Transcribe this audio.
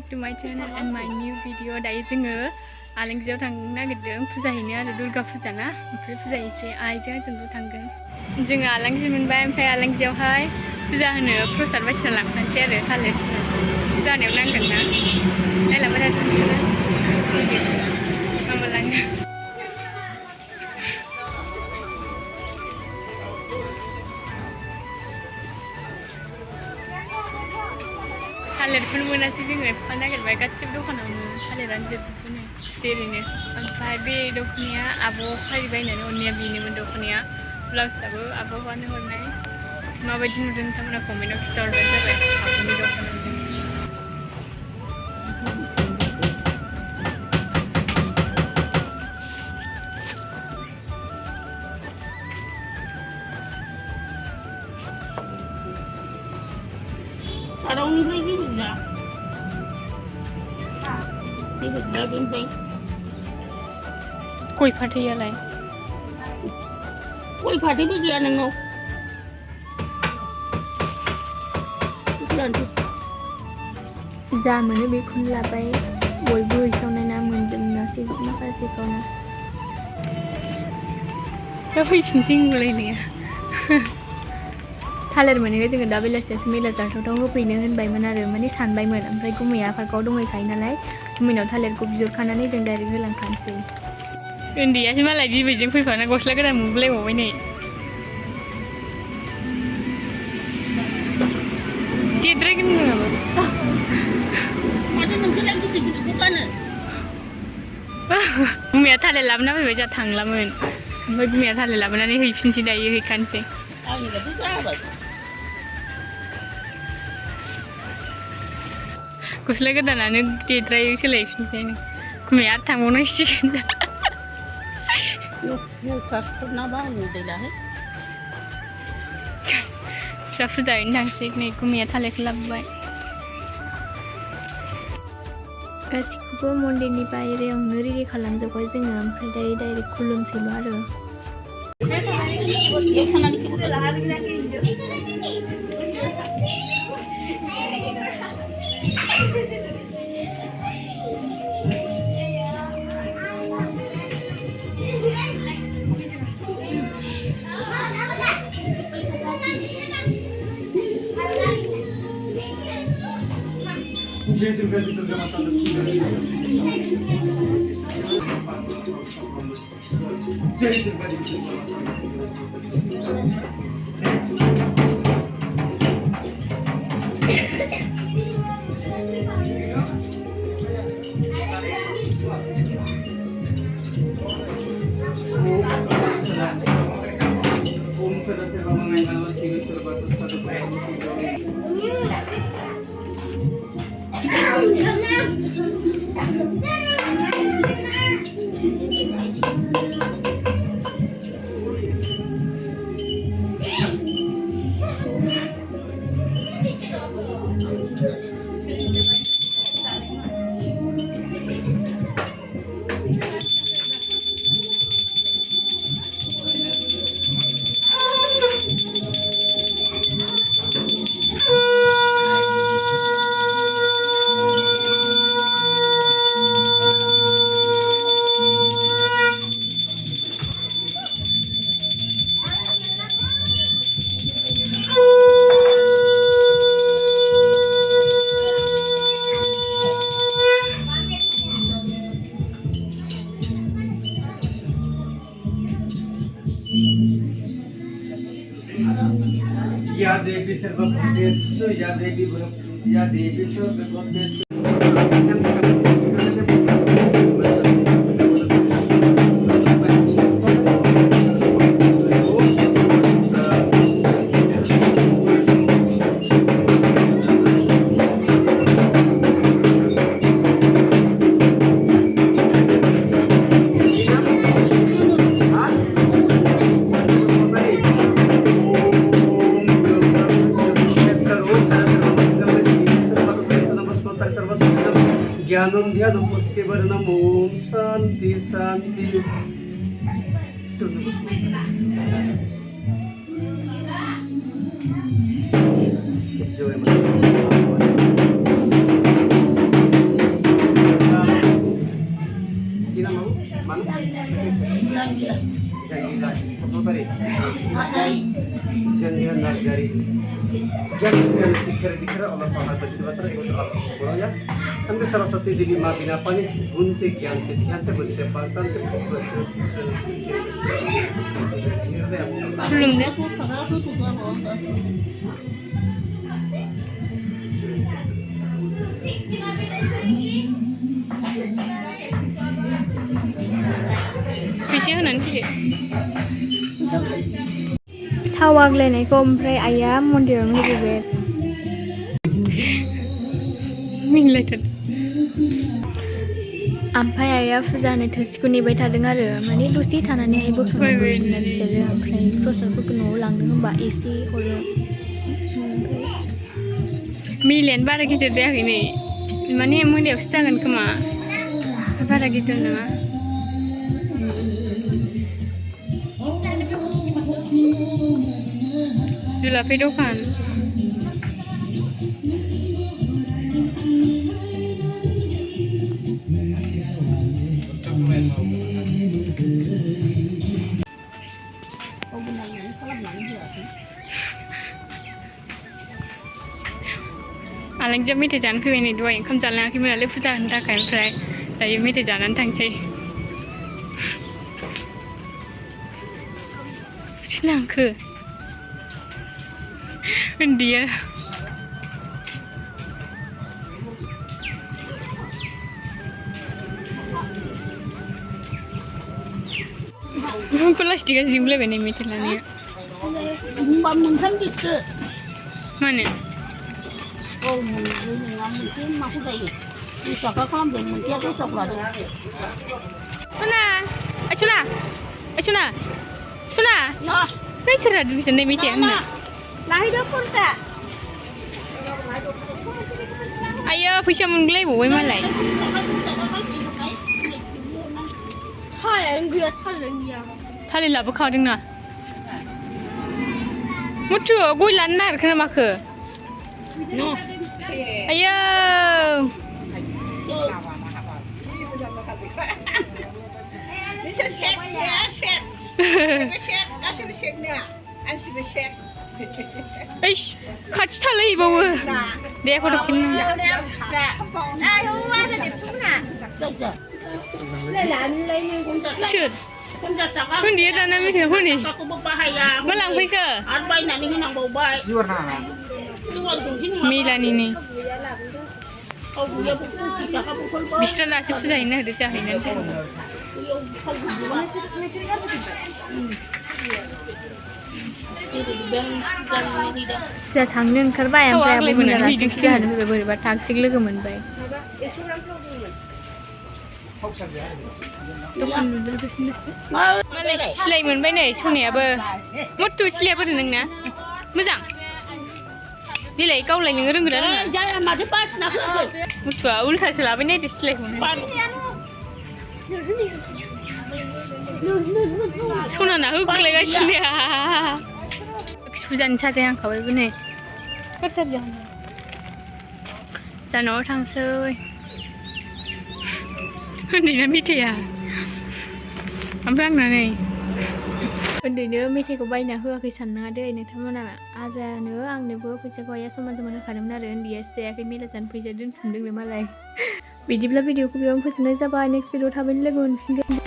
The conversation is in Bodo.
back to my channel and my new video. Dayo जोङो आलांगियाव थांनो नागिरदों फुजा हैनो आरो दुर्गा फुजा ना ओमफ्राय फुजा हैसे आइजों आंजोंल' थांगोन जोङो आलांगि मोनबाय ओमफ्राय आलांगियावहाय फुजा होनो प्रसाद बायदिसिना लांफानोसै आरो थालिर फुजा होनायाव नांगोन ना नायलांबाय थाथोंसै मामा लाङो थालिरखौनो मोनासै जोङो एफा नागिरबाय गासिबो दखानावनो थालिरानो जोबजोबोनो जेरैनो ओमफ्राय बे दखनाया आब' फारि बायनानै हरनाया बेनोमोन दखनाया ब्लाउसआबो आब'आनो हरनाय माबायदि नुदों नोंथांमोना कमेन्टआव खिन्थाहरबानो जाबाय आब'नि दखना गय फाथैयालाय गय फाथैबो गैया नोंनाव जा मोनो बेखौनो लाबाय बयबो हैसावनाय ना मोनजोबनासै माखासेखौनो दा फैफिनसै होनलायनाया थालिर मोनैखाय जोङो दा बेलासियावसो मेला जाथावथाव होफैनो होनबायमोन आरो माने सानबायमोन ओमफ्राय गुमैया पार्कआव दंहैखायो नालाय गुमैनाव थालिरखौ बिहरखानानै जों डाइरेक्ट होलांखानोसै उन्दैयासो मालाय बिबैजों फैफाना गस्ला गोदान मोनबोलायबावबाय नै देद्रायगोन नोङाबो माथो नोंसोरलाय गिदिर गिदिरखौ गानो गुमैया थालिर लाबोना फैबाय जोंहा थांलामोन ओमफ्राय गुमैया थालिर लाबोनानै हैफिनसै दायो हैखानोसै आंनिबाथ' जाबाय गस्ला गोदानानो देद्रायै सोलायफिनसै गुमैया आरो थांबावनांसिगोन ना बाहायनो दैलाहाय फिसा फुजा हैनो थांसै नै गुमैया थालिरखौ लाबोबाय गासिखौबो मन्दिरनि बायहेरायावनो रेडि खालामजोब्बाय जोङो ओमफ्राय दायो डाइरेक्ट खुलुमसैल' आरो जय दुर्गा जी दुर्गा माता जय दुर्गा जी ओम सदाशिव मंगलम शिव सर्वतो सदाशिव या देवी सर्वभूतेषु या देवी सर्वभूतेषु ज्ञानम ध्यानम पुष्टि वर्णम ओम शांति शांति जय माता Alangi. Gila, Sopari, Alangi. Jangan Nagari. Jangan sikir dikira Allah Taala bagi bater ikut aku bolanya. Sampai salah satu diri mabina apa nih gunting yang ketiga gunting pantan Belum deh. Aku sekarang aku juga mau. Fisi होनानै थाव आग्लायनायखौ ओमफ्राय आइया मन्दिरावनो होबोबाय मिनिलायथार ओमफ्राय आइया फुजा होनो थोरसिखौ नेबाय थादों आरो माने दसे थानानैहाय बोखांना बिसोरो ओमफ्राय प्रसादफोरखौ न'आव लांनो होनबा एसे हरो मिलायानो बारा गिदिर जायाखै नै माने मोनायावसो जागोन खोमा बारा गिदिर नङा जुलाफे दखान आलांगिया मेथाइ जानो फैबाय नै दहाय ओंखाम जालाङाखैमोन नालाय फुजा होनो थाखाय ओमफ्राय दायो मेथाइ जानानै थांसै सिनांखो उन्दैया प्लास्टिकआ जिबलायबाय नै मेथाइ लानाया Mbak mungkin gitu. Mana? Oh, mungkin aku dah ini. Bisa kau kalau mungkin aku coklat. Suna, Suna, Suna, Suna. Nah, Ini cerah dulu sini meeting mana? naidw pun tak. Ayo, bisa menggulai buat malai. Thali lah bekau dengar. Mutu, gue lanar kena makan. No. Ayo. Bisa shake ya, shake. Shake, kasih shake nih. Ansih shake. Eish, kaç thali bawa. Dia aku dah kena. Shoot. Pun dia dah nak meeting pun ni. Aku berbahaya. Malang pergi ke? Arbai nak ni nak bawa. Melani ni. Oh, dia pukul kita kan pukul. Bisa lah si puja ini ada cahaya nanti. Saya thangnya kerba yang saya pun dah rasa sudah ada beberapa thang cikgu kemen baik. Tuhan berbeza sini. Malah selai men baik ni, suni apa? Mutu selai apa dengan na? Macam? Dilai kau lagi ngerung geran. Jangan mati pas nak. Mutu awal kasih lah ni di selai men. Suna nak huk lagi sini. Puja ni saja yang kau ibu ni. Kerja jangan. Jangan orang soi. Ini nak meeting ya. Apa yang mana ni? Udah meeting kau bayi nak huk kisah ada ini thaman mana? Aja ni ang ni buat puja kau ya semua zaman kadang nak dia saya kini lah jangan puja dun sendiri malai. Video aku bilang puja ni sahaja next video thamin lagi